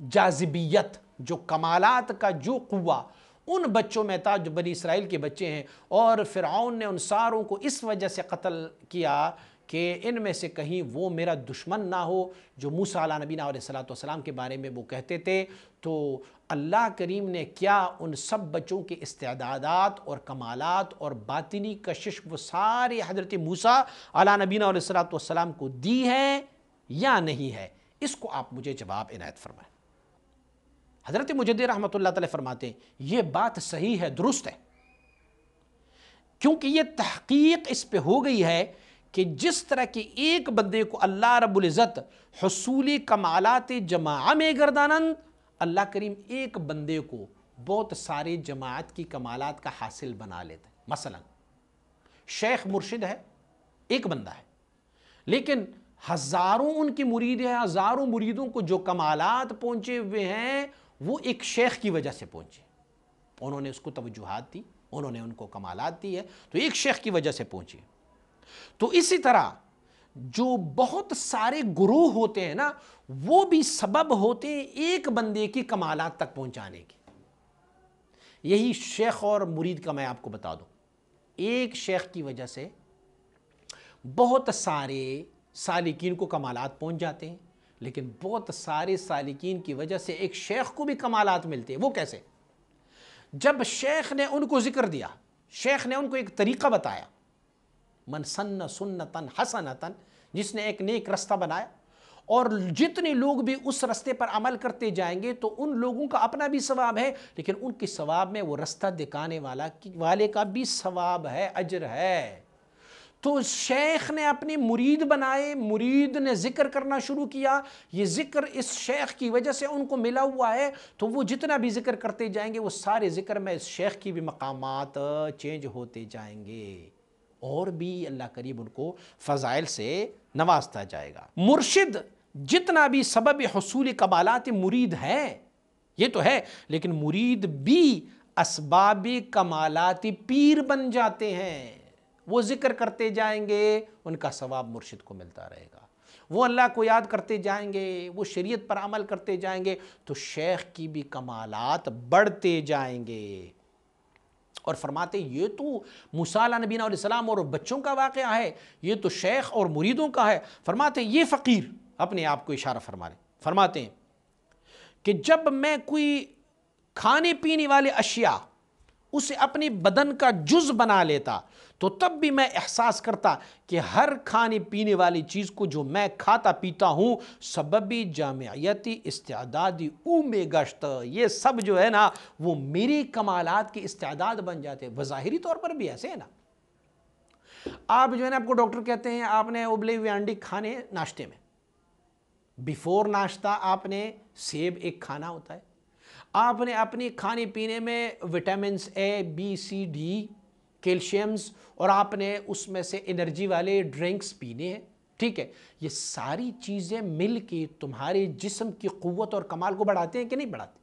جاذبیت، جو کمالات کا جو قوہ ان بچوں میں تھا جو بنی اسرائیل کے بچے ہیں، اور فرعون نے ان ساروں کو اس وجہ سے قتل کیا کہ ان میں سے کہیں وہ میرا دشمن نہ ہو، جو موسیٰ علیہ نبینا علیہ السلام کے بارے میں وہ کہتے تھے۔ تو اللہ کریم نے کیا ان سب بچوں کے استعدادات اور کمالات اور باطنی کشش وہ سارے حضرت موسیٰ علیہ نبینا علیہ السلام کو دی ہیں یا نہیں ہے؟ اس کو آپ مجھے جواب عنایت فرمائیں۔ حضرت مجدد رحمۃ اللہ تعالی فرماتے ہیں یہ بات صحیح ہے، درست ہے، کیونکہ یہ تحقیق اس پہ ہو گئی ہے کہ جس طرح کہ ایک بندے کو اللہ رب العزت حصول کمالات جماعہ میں گردانند، اللہ کریم ایک بندے کو بہت سارے جماعت کی کمالات کا حاصل بنا لیتے ہیں۔ مثلا شیخ مرشد ہے، ایک بندہ ہے، لیکن ہزاروں ان کی مرید ہیں، ہزاروں مریدوں کو جو کمالات پہنچے ہوئے ہیں وہ ایک شیخ کی وجہ سے پہنچے، انہوں نے اس کو توجہات دی، انہوں نے ان کو کمالات دی ہے، تو ایک شیخ کی وجہ سے پہنچے۔ تو اسی طرح جو بہت سارے گروہ ہوتے ہیں نا، وہ بھی سبب ہوتے ہیں ایک بندے کی کمالات تک پہنچانے کی۔ یہی شیخ اور مرید کا میں آپ کو بتا دوں، ایک شیخ کی وجہ سے بہت سارے سالکین کو کمالات پہنچ جاتے ہیں، لیکن بہت سارے سالکین کی وجہ سے ایک شیخ کو بھی کمالات ملتے ہیں۔ وہ کیسے؟ جب شیخ نے ان کو ذکر دیا، شیخ نے ان کو ایک طریقہ بتایا، من سن سنتا حسنتا جس نے ایک نیک رستہ بنایا، اور جتنے لوگ بھی اس رستے پر عمل کرتے جائیں گے تو ان لوگوں کا اپنا بھی ثواب ہے، لیکن ان کی ثواب میں وہ رستہ دکھانے والے کا بھی ثواب ہے، اجر ہے۔ تو شیخ نے اپنے مرید بنائے، مرید نے ذکر کرنا شروع کیا، یہ ذکر اس شیخ کی وجہ سے ان کو ملا ہوا ہے، تو وہ جتنا بھی ذکر کرتے جائیں گے وہ سارے ذکر میں اس شیخ کی بھی مقامات چینج ہوتے جائیں گے، اور بھی اللہ کریم ان کو فضائل سے نوازتا جائے گا۔ مرشد جتنا بھی سبب حصول کمالات مرید ہے یہ تو ہے، لیکن مرید بھی اسباب کمالات پیر بن جاتے ہیں۔ وہ ذکر کرتے جائیں گے، ان کا ثواب مرشد کو ملتا رہے گا، وہ اللہ کو یاد کرتے جائیں گے، وہ شریعت پر عمل کرتے جائیں گے، تو شیخ کی بھی کمالات بڑھتے جائیں گے۔ اور فرماتے یہ تو موسیٰ علیہ نبینا علیہ السلام اور بچوں کا واقعہ ہے، یہ تو شیخ اور مریدوں کا ہے۔ فرماتے یہ فقیر اپنے آپ کو اشارہ فرماتے ہیں کہ جب میں کوئی کھانے پینے والے اشیاء اسے اپنے بدن کا جز بنا لیتا تو تب بھی میں احساس کرتا کہ ہر کھانے پینے والی چیز کو جو میں کھاتا پیتا ہوں سببی جامعیتی استعدادی او میں گشت، یہ سب جو ہے نا وہ میری کمالات کی استعداد بن جاتے ہیں۔ بظاہری طور پر بھی ایسے ہے نا، آپ جو ہے نا آپ کو ڈاکٹر کہتے ہیں آپ نے ابلے ہوئے انڈے کھانے ناشتے میں، بیفور ناشتہ آپ نے سیب ایک کھانا ہوتا ہے، آپ نے اپنی کھانے پینے میں وٹامنز اے بی سی ڈی کیلشیمز اور آپ نے اس میں سے انرجی والے ڈرنکس پینے ہیں، ٹھیک ہے، یہ ساری چیزیں مل کے تمہارے جسم کی قوت اور کمال کو بڑھاتے ہیں کہ نہیں بڑھاتے؟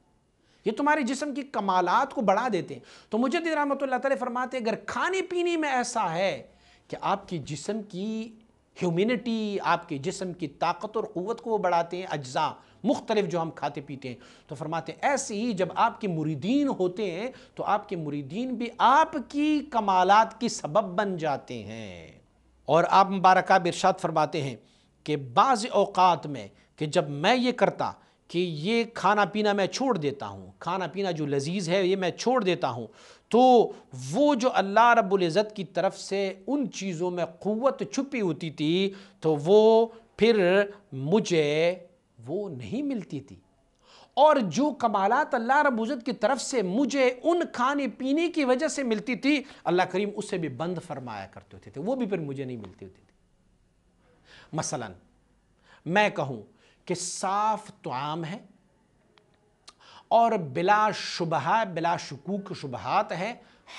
یہ تمہارے جسم کی کمالات کو بڑھا دیتے ہیں۔ تو مجدد رحمۃ اللہ تعالی فرماتے ہیں اگر کھانے پینے میں ایسا ہے کہ آپ کی جسم کی ہیومینٹی، آپ کے جسم کی طاقت اور قوت کو وہ بڑھاتے ہیں، اجزاء مختلف جو ہم کھاتے پیتے ہیں، تو فرماتے ہیں ایسے ہی جب آپ کے مریدین ہوتے ہیں تو آپ کے مریدین بھی آپ کی کمالات کی سبب بن جاتے ہیں۔ اور آپ مبارکہ ارشاد فرماتے ہیں کہ بعض اوقات میں کہ جب میں یہ کرتا کہ یہ کھانا پینا میں چھوڑ دیتا ہوں، کھانا پینا جو لذیذ ہے یہ میں چھوڑ دیتا ہوں، تو وہ جو اللہ رب العزت کی طرف سے ان چیزوں میں قوت چھپی ہوتی تھی تو وہ پھر مجھے وہ نہیں ملتی تھی، اور جو کمالات اللہ رب العزت کی طرف سے مجھے ان کھانے پینے کی وجہ سے ملتی تھی اللہ کریم اسے بھی بند فرمایا کرتے ہوتے تھے، وہ بھی پھر مجھے نہیں ملتی ہوتی تھی۔ مثلا میں کہوں کہ صاف طعام ہے اور بلا شبہ بلا شکوک شبہات ہے،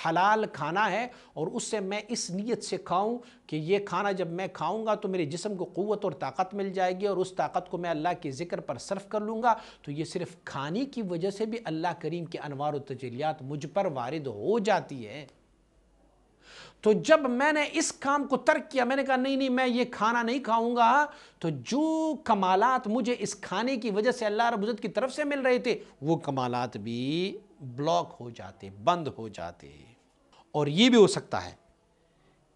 حلال کھانا ہے، اور اس سے میں اس نیت سے کھاؤں کہ یہ کھانا جب میں کھاؤں گا تو میرے جسم کو قوت اور طاقت مل جائے گی اور اس طاقت کو میں اللہ کے ذکر پر صرف کر لوں گا، تو یہ صرف کھانے کی وجہ سے بھی اللہ کریم کے انوار و تجلیات مجھ پر وارد ہو جاتی ہے۔ تو جب میں نے اس کام کو ترک کیا، میں نے کہا نہیں میں یہ کھانا نہیں کھاؤں گا، تو جو کمالات مجھے اس کھانے کی وجہ سے اللہ رب العزت کی طرف سے مل رہے تھے وہ کمالات بھی بلاک ہو جاتے، بند ہو جاتے۔ اور یہ بھی ہو سکتا ہے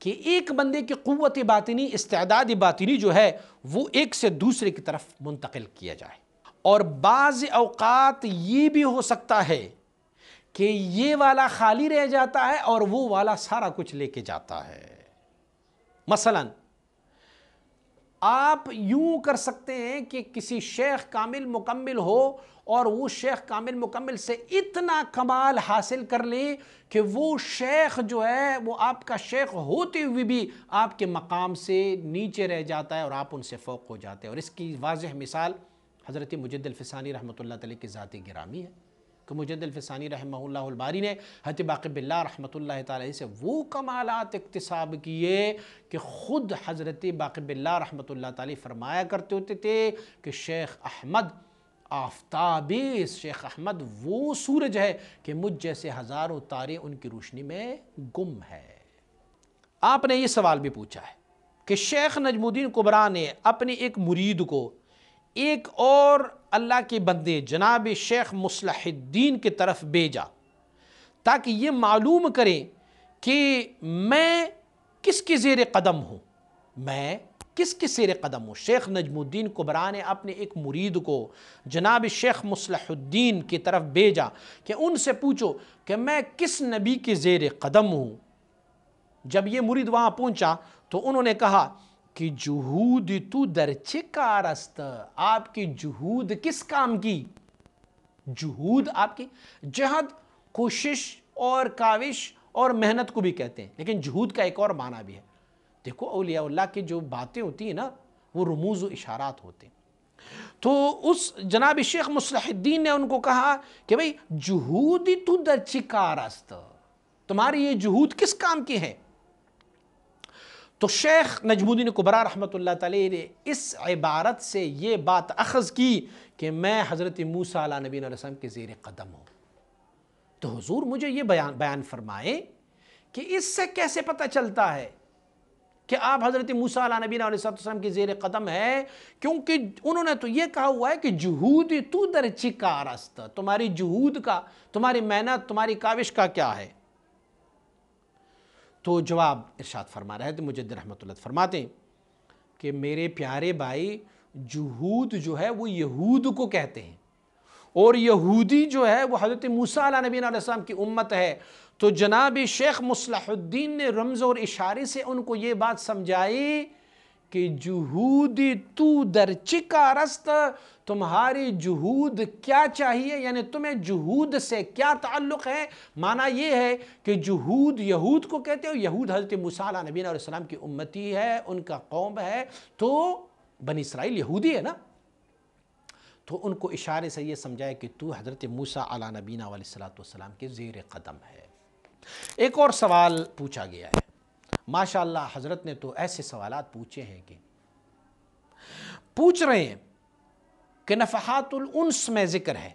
کہ ایک بندے کی قوت باطنی، استعداد باطنی جو ہے وہ ایک سے دوسرے کی طرف منتقل کیا جائے، اور بعض اوقات یہ بھی ہو سکتا ہے کہ یہ والا خالی رہ جاتا ہے اور وہ والا سارا کچھ لے کے جاتا ہے۔ مثلا آپ یوں کر سکتے ہیں کہ کسی شیخ کامل مکمل ہو اور وہ شیخ کامل مکمل سے اتنا کمال حاصل کر لیں کہ وہ شیخ جو ہے وہ آپ کا شیخ ہوتے ہوئے بھی آپ کے مقام سے نیچے رہ جاتا ہے اور آپ ان سے فوق ہو جاتے ہیں۔ اور اس کی واضح مثال حضرت مجدد الفسانی رحمۃ اللہ تعالی کی ذات گرامی ہے کہ مجدد الفسانی رحمہ اللہ الباری نے حضرت باقی باللہ رحمۃ اللہ تعالی سے وہ کمالات اکتساب کیے کہ خود حضرت باقی باللہ رحمۃ اللہ تعالی فرمایا کرتے ہوتے تھے کہ شیخ احمد آفتاب، شیخ احمد وہ سورج ہے کہ مجھ جیسے ہزاروں تارے ان کی روشنی میں گم ہے۔ آپ نے یہ سوال بھی پوچھا ہے کہ شیخ نجم الدین کبریٰ نے اپنے ایک مرید کو ایک اور اللہ کے بندے جناب شیخ مصلح الدین کی طرف بھیجا تاکہ یہ معلوم کریں کہ میں کس کے زیر قدم ہوں، میں کس کے زیر قدم ہوں۔ شیخ نجم الدین کبریٰ نے اپنے ایک مرید کو جناب شیخ مصلح الدین کی طرف بھیجا کہ ان سے پوچھو کہ میں کس نبی کے زیر قدم ہوں۔ جب یہ مرید وہاں پہنچا تو انہوں نے کہا کہ جہود تو در چه کار است، آپ کی جہود کس کام کی؟ جہود آپ کی جہد کوشش اور کاوش اور محنت کو بھی کہتے ہیں، لیکن جہود کا ایک اور معنی بھی ہے۔ دیکھو اولیاء اللہ کی جو باتیں ہوتی ہیں نا وہ رموز و اشارات ہوتے ہیں۔ تو اس جناب شیخ مصلح الدین نے ان کو کہا کہ بھئی جہود تو در چه کار است، تمہاری یہ جہود کس کام کی ہے؟ تو شیخ نجم الدین کبریٰ رحمۃ اللہ تعالی نے اس عبارت سے یہ بات اخذ کی کہ میں حضرت موسیٰ علیہ نبی علیہ السلام کے زیر قدم ہوں۔ تو حضور مجھے یہ بیان فرمائے کہ اس سے کیسے پتہ چلتا ہے کہ آپ حضرت موسیٰ علیہ نبی علیہ السلام کے زیر قدم ہے؟ کیونکہ انہوں نے تو یہ کہا ہوا ہے کہ جہود تو در چه کار است، تمہاری جہود کا، تمہاری محنت، تمہاری کاوش کا کیا ہے؟ تو جواب ارشاد فرما رہے تھے مجدد رحمۃ اللہ فرماتے ہیں کہ میرے پیارے بھائی، جہود جو ہے وہ یہود کو کہتے ہیں، اور یہودی جو ہے وہ حضرت موسیٰ علیہ نبی علیہ السلام کی امت ہے۔ تو جناب شیخ مصلح الدین نے رمز اور اشارے سے ان کو یہ بات سمجھائی کہ جہود تو در چه کار است، تمہاری جہود کیا چاہیے، یعنی تمہیں جہود سے کیا تعلق ہے؟ معنی یہ ہے کہ جہود یہود کو کہتے ہیں، یہود حضرت موسیٰ علیہ نبی علیہ السلام کی امتی ہے، ان کا قوم ہے، تو بنی اسرائیل یہودی ہے نا۔ تو ان کو اشارے سے یہ سمجھائے کہ تو حضرت موسیٰ علیہ نبینا علیہ السلام کے زیر قدم ہے۔ ایک اور سوال پوچھا گیا ہے، ماشاءاللہ حضرت نے تو ایسے سوالات پوچھے ہیں کہ پوچھ رہے ہیں کہ نفحات الانس میں ذکر ہے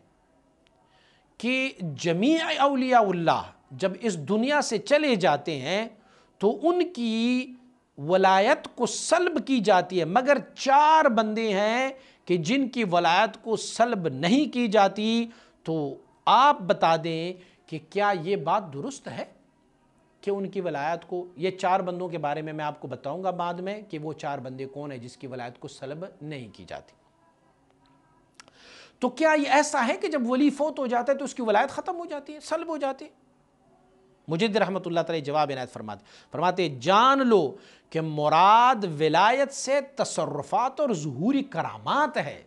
کہ جمیع اولیاء اللہ جب اس دنیا سے چلے جاتے ہیں تو ان کی ولایت کو سلب کی جاتی ہے، مگر 4 بندے ہیں کہ جن کی ولایت کو سلب نہیں کی جاتی۔ تو آپ بتا دیں کہ کیا یہ بات درست ہے کہ ان کی ولایت کو، یہ 4 بندوں کے بارے میں آپ کو بتاؤں گا بعد میں کہ وہ 4 بندے کون ہیں جس کی ولایت کو سلب نہیں کی جاتی۔ تو کیا یہ ایسا ہے کہ جب ولی فوت ہو جاتا ہے تو اس کی ولایت ختم ہو جاتی ہے، سلب ہو جاتی ہے؟ مجدد رحمۃ اللہ تعالی جواب عنایت فرماتے جان لو کہ مراد ولایت سے تصرفات اور ظہوری کرامات ہے۔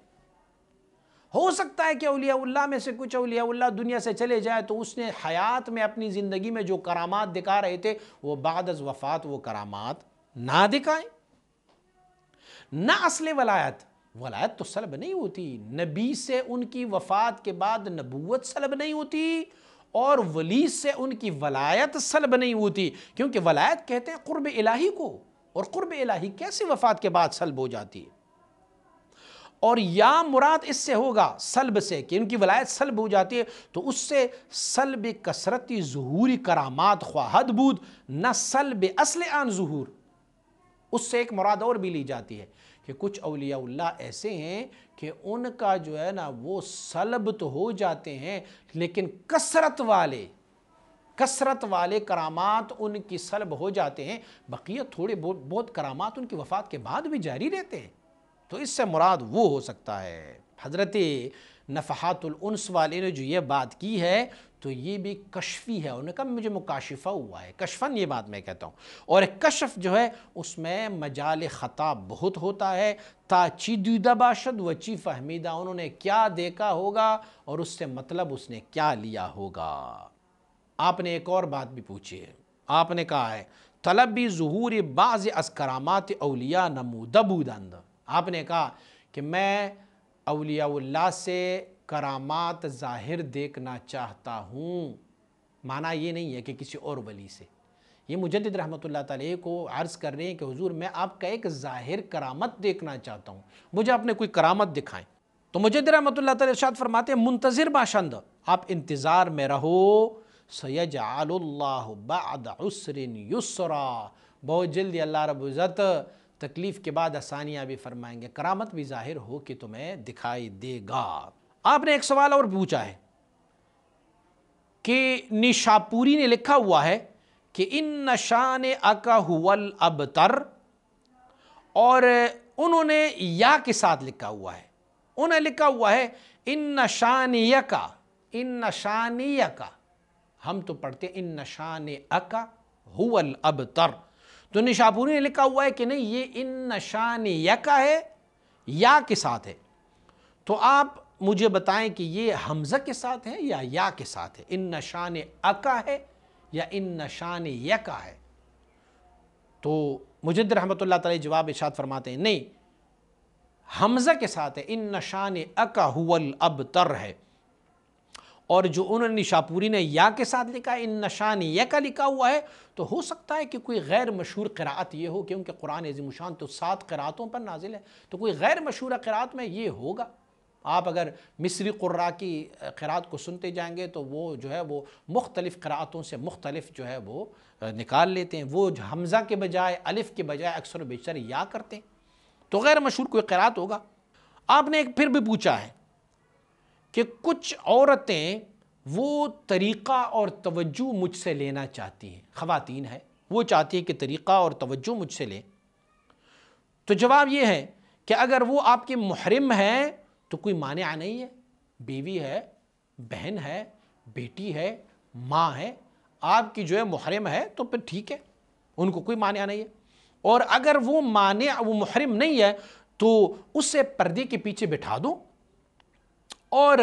ہو سکتا ہے کہ اولیاء اللہ میں سے کچھ اولیاء اللہ دنیا سے چلے جائے تو اس نے حیات میں اپنی زندگی میں جو کرامات دکھا رہے تھے وہ بعد از وفات وہ کرامات نہ دکھائیں۔ نہ اصل ولایت تو سلب نہیں ہوتی، نبی سے ان کی وفات کے بعد نبوت سلب نہیں ہوتی، اور ولی سے ان کی ولایت سلب نہیں ہوتی، کیونکہ ولایت کہتے ہیں قرب الہی کو، اور قرب الہی کیسے وفات کے بعد سلب ہو جاتی ہے؟ اور یا مراد اس سے ہوگا سلب سے کہ ان کی ولایت سلب ہو جاتی ہے تو اس سے سلب کثرتی ظہوری کرامات خواہد بود، نہ سلب اصل آن ظہور۔ اس سے ایک مراد اور بھی لی جاتی ہے کہ کچھ اولیاء اللہ ایسے ہیں کہ ان کا جو ہے نا وہ سلب تو ہو جاتے ہیں لیکن کثرت والے کرامات ان کی سلب ہو جاتے ہیں، بقیہ تھوڑے بہت کرامات ان کی وفات کے بعد بھی جاری رہتے ہیں۔ تو اس سے مراد وہ ہو سکتا ہے۔ حضرت نفحات الانس والے نے جو یہ بات کی ہے تو یہ بھی کشفی ہے، انہوں نے کہا مجھے مکاشفہ ہوا ہے، کشفاً یہ بات میں کہتا ہوں، اور کشف جو ہے اس میں مجال خطا بہت ہوتا ہے، تا چی دیدہ باشد و چی فہمیدہ، انہوں نے کیا دیکھا ہوگا اور اس سے مطلب اس نے کیا لیا ہوگا۔ آپ نے ایک اور بات بھی پوچھی ہے، آپ نے کہا ہے طلب بھی ظہور بعض از کرامات اولیاء نمودہ بودند، آپ نے کہا کہ میں اولیاء اللہ سے کرامات ظاہر دیکھنا چاہتا ہوں، معنی یہ نہیں ہے کہ کسی اور ولی سے۔ یہ مجدد رحمۃ اللہ تعالی کو عرض کر رہے ہیں کہ حضور میں آپ کا ایک ظاہر کرامت دیکھنا چاہتا ہوں، مجھے اپنے کوئی کرامت دکھائیں۔ تو مجدد رحمۃ اللہ تعالی ارشاد فرماتے ہیں منتظر باشند، آپ انتظار میں رہو، سیجعل اللہ بعد عسر یسرا، بہت جلدی اللہ رب العزت تکلیف کے بعد آسانیاں بھی فرمائیں گے، کرامت بھی ظاہر ہو کہ تمہیں دکھائی دے گا۔ آپ نے ایک سوال اور پوچھا ہے کہ نیشاپوری نے لکھا ہوا ہے کہ ان شان اکا هو الابتر، اور انہوں نے یا کے ساتھ لکھا ہوا ہے، انہوں نے لکھا ہوا ہے ان شانیکا، ان شانیکا، ہم تو پڑھتے ہیں ان شان اکا هو الابتر، تو نشاپوری نے لکھا ہوا ہے کہ نہیں، یہ ان نشان یکا ہے، یا کے ساتھ ہے۔ تو آپ مجھے بتائیں کہ یہ حمزہ کے ساتھ ہے یا کے ساتھ ہے؟ ان نشان اکا ہے یا ان نشان یکا ہے؟ تو مجدد رحمۃ اللہ تعالی جواب ارشاد فرماتے ہیں نہیں، حمزہ کے ساتھ ہے، ان نشان اکا هو الابتر ہے۔ اور جو انہوں نے نشاپوری نے یا کے ساتھ لکھا ہے، ان نشان یکا لکھا ہوا ہے، تو ہو سکتا ہے کہ کوئی غیر مشہور قراءت یہ ہو، کیونکہ قرآن عظیم الشان تو 7 قراءتوں پر نازل ہے، تو کوئی غیر مشہور قراءت میں یہ ہوگا۔ آپ اگر مصری قراء کی قراءت کو سنتے جائیں گے تو وہ جو ہے وہ مختلف قراءتوں سے مختلف جو ہے وہ نکال لیتے ہیں، وہ حمزہ کے بجائے الف کے بجائے اکثر و بیشتر یا کرتے ہیں، تو غیر مشہور کوئی قراءت ہوگا۔ آپ نے ایک پھر بھی پوچھا ہے کہ کچھ عورتیں وہ طریقہ اور توجہ مجھ سے لینا چاہتی ہیں، خواتین ہیں، وہ چاہتی ہیں کہ طریقہ اور توجہ مجھ سے لیں، تو جواب یہ ہے کہ اگر وہ آپ کے محرم ہیں تو کوئی مانع نہیں ہے، بیوی ہے، بہن ہے، بیٹی ہے، ماں ہے، آپ کی جو ہے محرم ہے تو پھر ٹھیک ہے، ان کو کوئی مانع نہیں ہے۔ اور اگر وہ محرم نہیں ہے تو اسے پردے کے پیچھے بٹھا دو اور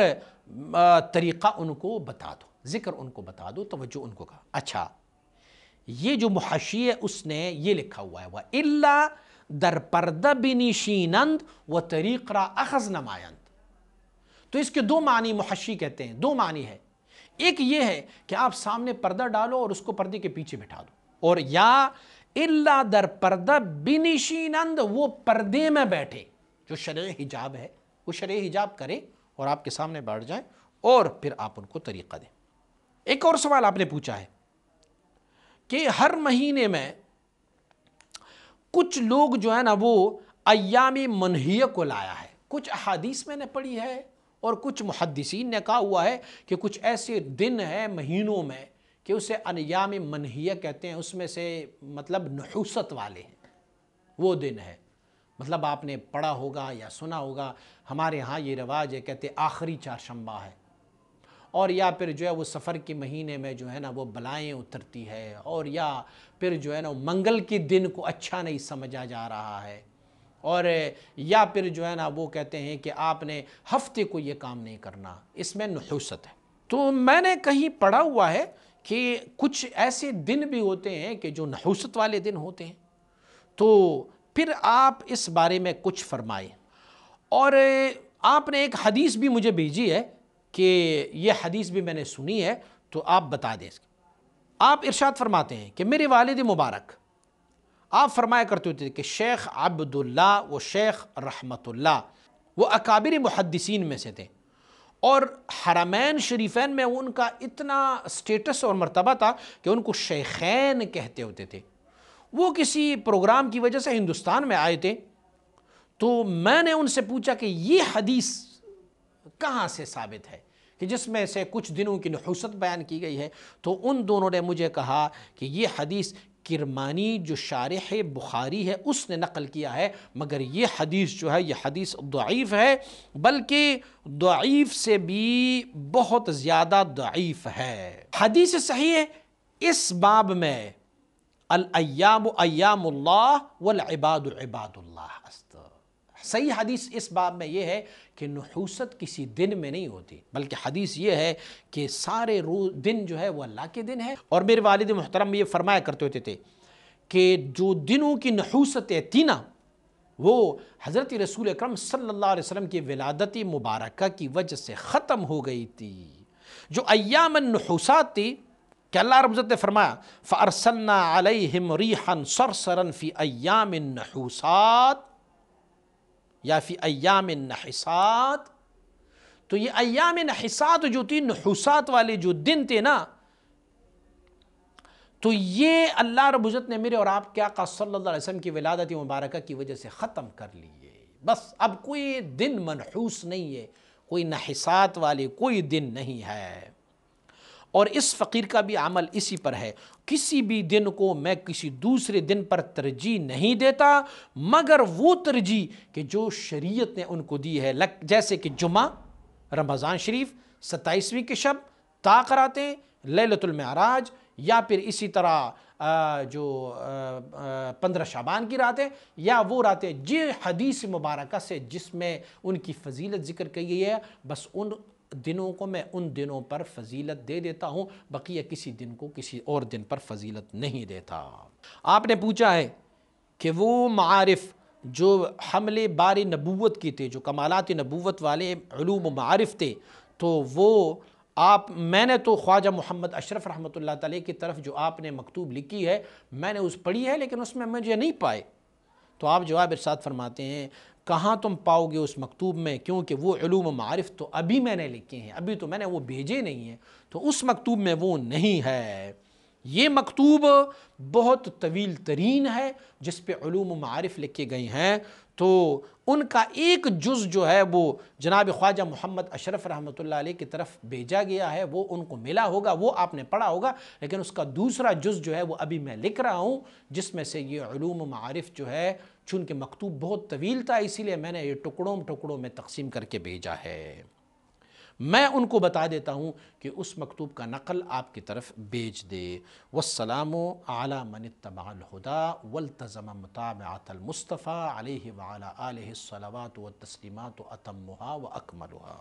طریقہ ان کو بتا دو، ذکر ان کو بتا دو، توجہ ان کو کہا۔ اچھا، یہ جو محشی ہے اس نے یہ لکھا ہوا ہے وَإِلَّا در پردہ بِنِشِینَند وَطَرِیق را اخذ نمایند، تو اس کے 2 معنی محشی کہتے ہیں، 2 معنی ہے۔ ایک یہ ہے کہ آپ سامنے پردہ ڈالو اور اس کو پردے کے پیچھے بٹھا دو، اور یا الا در پردہ بنشینند، وہ پردے میں بیٹھے، جو شرعی حجاب ہے وہ شرعی حجاب کرے اور آپ کے سامنے بیٹھ جائیں اور پھر آپ ان کو طریقہ دیں۔ ایک اور سوال آپ نے پوچھا ہے کہ ہر مہینے میں کچھ لوگ جو ہے نا وہ ایام منہیہ کو لایا ہے، کچھ احادیث میں نے پڑھی ہے اور کچھ محدثین نے کہا ہوا ہے کہ کچھ ایسے دن ہیں مہینوں میں کہ اسے ایام منہیہ کہتے ہیں، اس میں سے مطلب نحوست والے ہیں، وہ دن ہے۔ مطلب آپ نے پڑھا ہوگا یا سنا ہوگا، ہمارے ہاں یہ رواج ہے، کہتے آخری چہارشنبہ ہے، اور یا پھر جو ہے وہ سفر کے مہینے میں جو ہے نا وہ بلائیں اترتی ہے، اور یا پھر جو ہے نا منگل کے دن کو اچھا نہیں سمجھا جا رہا ہے، اور یا پھر جو ہے نا وہ کہتے ہیں کہ آپ نے ہفتے کو یہ کام نہیں کرنا، اس میں نحوست ہے۔ تو میں نے کہیں پڑھا ہوا ہے کہ کچھ ایسے دن بھی ہوتے ہیں کہ جو نحوست والے دن ہوتے ہیں، تو پھر آپ اس بارے میں کچھ فرمائیں۔ اور آپ نے ایک حدیث بھی مجھے بھیجی ہے کہ یہ حدیث بھی میں نے سنی ہے، تو آپ بتا دیں۔ آپ ارشاد فرماتے ہیں کہ میرے والد مبارک آپ فرمایا کرتے تھے کہ شیخ عبداللہ و شیخ رحمت اللہ وہ اکابر محدثین میں سے تھے، اور حرمین شریفین میں ان کا اتنا سٹیٹس اور مرتبہ تھا کہ ان کو شیخین کہتے ہوتے تھے۔ وہ کسی پروگرام کی وجہ سے ہندوستان میں آئے تھے، تو میں نے ان سے پوچھا کہ یہ حدیث کہاں سے ثابت ہے کہ جس میں سے کچھ دنوں کی نحوست بیان کی گئی ہے؟ تو ان دونوں نے مجھے کہا کہ یہ حدیث کرمانی جو شارح بخاری ہے اس نے نقل کیا ہے، مگر یہ حدیث جو ہے یہ حدیث ضعیف ہے، بلکہ ضعیف سے بھی بہت زیادہ ضعیف ہے۔ حدیث صحیح ہے اس باب میں الایام ایام اللہ والعباد عباد اللہ، صحیح حدیث اس باب میں یہ ہے کہ نحوست کسی دن میں نہیں ہوتی، بلکہ حدیث یہ ہے کہ سارے دن جو ہے وہ اللہ کے دن ہے۔ اور میرے والد محترم یہ فرمایا کرتے ہوتے تھے کہ جو دنوں کی نحوستیں تھی نا وہ حضرت رسول اکرم صلی اللہ علیہ وسلم کی ولادت مبارکہ کی وجہ سے ختم ہو گئی تھی۔ جو ایام النحوسات تھی کہ اللہ رب العزت نے فرمایا فَأَرْسَلْنَا عَلَيْهِمْ رِيحًا صَرْصَرًا فِي أَيَّامِ النَّحُوسَاتِ یا فی ایام النحسات، تو یہ ایام نحسات جو تھی، نحوسات والے جو دن تھے نا، تو یہ اللہ رب العزت نے میرے اور آپ کے آقا صلی اللہ علیہ وسلم کی ولادت مبارکہ کی وجہ سے ختم کر لیے۔ بس اب کوئی دن منحوس نہیں ہے، کوئی نحسات والے کوئی دن نہیں ہے۔ اور اس فقیر کا بھی عمل اسی پر ہے، کسی بھی دن کو میں کسی دوسرے دن پر ترجیح نہیں دیتا مگر وہ ترجیح کہ جو شریعت نے ان کو دی ہے، جیسے کہ جمعہ، رمضان شریف، 27ویں کی شب، طاق راتیں، لیلۃ المعراج، یا پھر اسی طرح جو 15 شعبان کی راتیں، یا وہ راتیں حدیث مبارکہ سے جس میں ان کی فضیلت ذکر کی گئی ہے، بس ان دنوں کو میں ان دنوں پر فضیلت دے دیتا ہوں، بقیہ کسی دن کو کسی اور دن پر فضیلت نہیں دیتا۔ آپ نے پوچھا ہے کہ وہ معارف جو حملے بار نبوت کی تھے، جو کمالات نبوت والے علوم و معارف تھے، تو وہ میں نے تو خواجہ محمد اشرف رحمۃ اللہ تعالی کی طرف جو آپ نے مکتوب لکھی ہے میں نے پڑھی ہے، لیکن اس میں مجھے نہیں پائے۔ تو آپ جواب ارشاد فرماتے ہیں کہاں تم پاؤ گے اس مکتوب میں، کیونکہ وہ علوم و معارف تو ابھی میں نے لکھے ہیں، ابھی تو میں نے وہ بھیجے نہیں ہیں، تو اس مکتوب میں وہ نہیں ہے۔ یہ مکتوب بہت طویل ترین ہے جس پہ علوم و معارف لکھے گئے ہیں، تو ان کا ایک جز جو ہے وہ جناب خواجہ محمد اشرف رحمۃ اللہ علیہ کی طرف بھیجا گیا ہے، وہ ان کو ملا ہوگا، وہ آپ نے پڑھا ہوگا، لیکن اس کا دوسرا جز جو ہے وہ ابھی میں لکھ رہا ہوں، جس میں سے یہ علوم و معارف جو ہے، چونکہ مکتوب بہت طویل تھا اسی لیے میں نے یہ ٹکڑوں میں تقسیم کر کے بھیجا ہے۔ میں ان کو بتا دیتا ہوں کہ اس مکتوب کا نقل آپ کی طرف بھیج دے۔ والسلام علی من اتبع الہدی والتزم متابعۃ المصطفیٰ علیہ وعلی آلہ الصلوات والتسلیمات اتمھا واکملھا۔